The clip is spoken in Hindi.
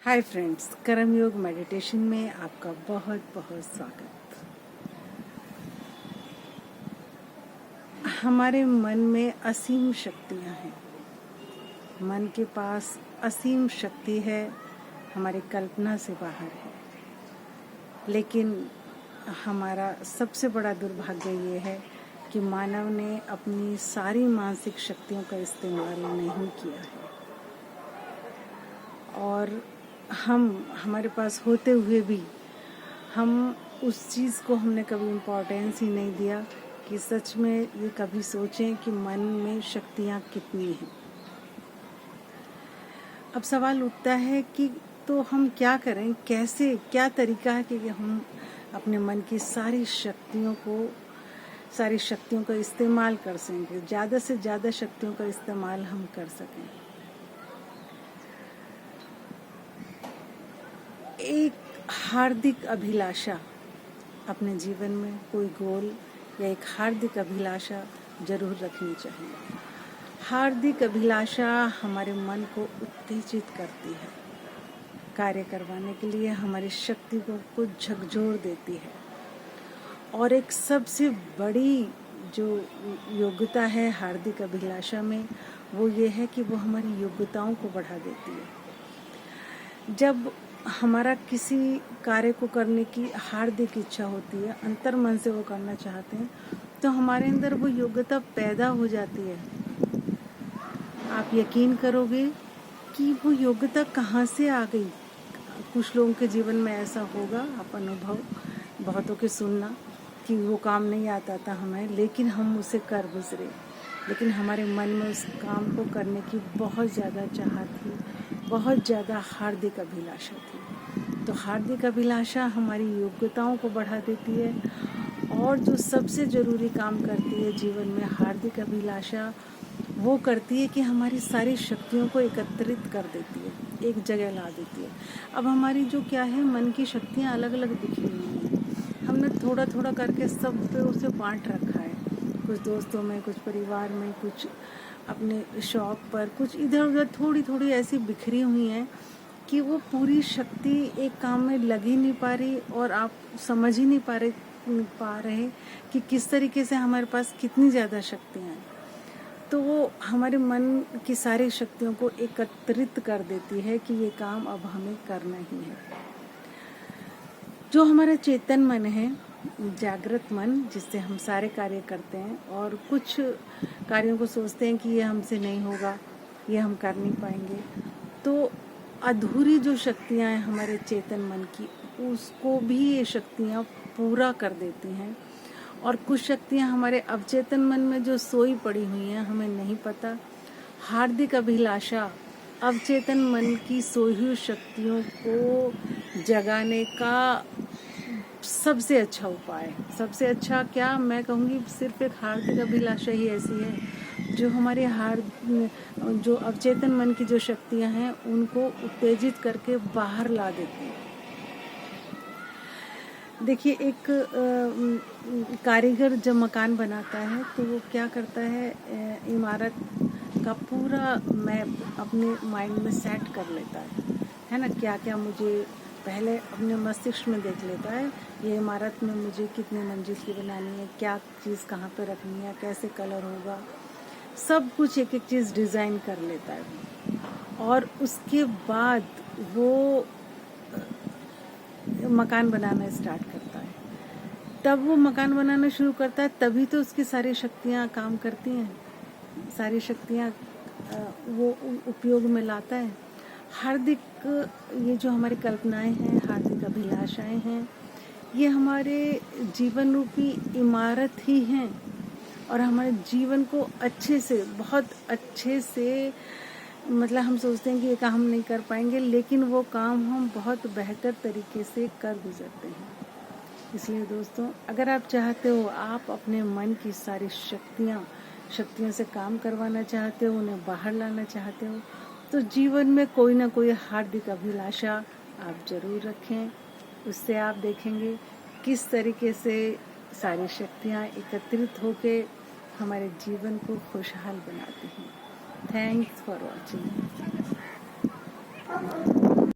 हाय फ्रेंड्स, कर्म योग मेडिटेशन में आपका बहुत बहुत स्वागत। हमारे मन में असीम शक्तियां हैं। मन के पास असीम शक्ति है, हमारी कल्पना से बाहर है। लेकिन हमारा सबसे बड़ा दुर्भाग्य ये है कि मानव ने अपनी सारी मानसिक शक्तियों का इस्तेमाल नहीं किया है और हमारे पास होते हुए भी हम उस चीज़ को हमने कभी इम्पोर्टेंस ही नहीं दिया कि सच में ये कभी सोचें कि मन में शक्तियाँ कितनी हैं। अब सवाल उठता है कि तो हम क्या करें, कैसे, क्या तरीका है कि हम अपने मन की सारी शक्तियों का इस्तेमाल कर सकें, ज़्यादा से ज़्यादा शक्तियों का इस्तेमाल हम कर सकें। एक हार्दिक अभिलाषा अपने जीवन में, कोई गोल या एक हार्दिक अभिलाषा जरूर रखनी चाहिए। हार्दिक अभिलाषा हमारे मन को उत्तेजित करती है, कार्य करवाने के लिए हमारी शक्ति को झकझोर देती है। और एक सबसे बड़ी जो योग्यता है हार्दिक अभिलाषा में, वो ये है कि वो हमारी योग्यताओं को बढ़ा देती है। जब हमारा किसी कार्य को करने की हार्दिक इच्छा होती है, अंतर मन से वो करना चाहते हैं, तो हमारे अंदर वो योग्यता पैदा हो जाती है। आप यकीन करोगे कि वो योग्यता कहाँ से आ गई। कुछ लोगों के जीवन में ऐसा होगा, आप अनुभव बहुतों के सुनना कि वो काम नहीं आता था हमें, लेकिन हम उसे कर गुजरे। लेकिन हमारे मन में उस काम को करने की बहुत ज़्यादा चाहत थी, बहुत ज़्यादा हार्दिक अभिलाषा थी। तो हार्दिक अभिलाषा हमारी योग्यताओं को बढ़ा देती है। और जो सबसे ज़रूरी काम करती है जीवन में हार्दिक अभिलाषा, वो करती है कि हमारी सारी शक्तियों को एकत्रित कर देती है, एक जगह ला देती है। अब हमारी जो क्या है, मन की शक्तियाँ अलग अलग दिखी हुई हैं। हमने थोड़ा थोड़ा करके सब पे उसे बांट रखा है, कुछ दोस्तों में, कुछ परिवार में, कुछ अपने शौक पर, कुछ इधर उधर थोड़ी थोड़ी ऐसी बिखरी हुई हैं कि वो पूरी शक्ति एक काम में लग ही नहीं पा रही और आप समझ ही नहीं पा रहे कि किस तरीके से हमारे पास कितनी ज़्यादा शक्तियाँ हैं। तो वो हमारे मन की सारी शक्तियों को एकत्रित कर देती है कि ये काम अब हमें करना ही है। जो हमारा चेतन मन है, जागृत मन, जिससे हम सारे कार्य करते हैं और कुछ कार्यों को सोचते हैं कि ये हमसे नहीं होगा, ये हम कर नहीं पाएंगे, तो अधूरी जो शक्तियां हैं हमारे चेतन मन की, उसको भी ये शक्तियां पूरा कर देती हैं। और कुछ शक्तियां हमारे अवचेतन मन में जो सोई पड़ी हुई हैं, हमें नहीं पता। हार्दिक अभिलाषा अवचेतन मन की सोई हुई शक्तियों को जगाने का सबसे अच्छा उपाय है। सबसे अच्छा क्या, मैं कहूँगी सिर्फ एक हार्दिक अभिलाषा ही ऐसी है जो हमारे जो अवचेतन मन की जो शक्तियाँ हैं उनको उत्तेजित करके बाहर ला देती है। देखिए, एक कारीगर जब मकान बनाता है तो वो क्या करता है, इमारत का पूरा मैप अपने माइंड में सेट कर लेता है ना। क्या क्या मुझे पहले अपने मस्तिष्क में देख लेता है, ये इमारत में मुझे कितने मंजिल की बनानी है, क्या चीज़ कहाँ पे रखनी है, कैसे कलर होगा, सब कुछ एक एक चीज़ डिज़ाइन कर लेता है। और उसके बाद वो मकान बनाना स्टार्ट करता है। तब वो मकान बनाना शुरू करता है, तभी तो उसकी सारी शक्तियाँ काम करती हैं, सारी शक्तियाँ वो उपयोग में लाता है। हार्दिक, ये जो हमारी कल्पनाएं हैं, हार्दिक अभिलाषाएं हैं, ये हमारे जीवन रूपी इमारत ही हैं और हमारे जीवन को अच्छे से, बहुत अच्छे से, मतलब हम सोचते हैं कि ये काम हम नहीं कर पाएंगे, लेकिन वो काम हम बहुत बेहतर तरीके से कर गुजरते हैं। इसलिए दोस्तों, अगर आप चाहते हो, आप अपने मन की सारी शक्तियों से काम करवाना चाहते हो, उन्हें बाहर लाना चाहते हो, तो जीवन में कोई ना कोई हार्दिक अभिलाषा आप जरूर रखें। उससे आप देखेंगे किस तरीके से सारी शक्तियाँ एकत्रित होके हमारे जीवन को खुशहाल बनाती हैं। Thanks for watching.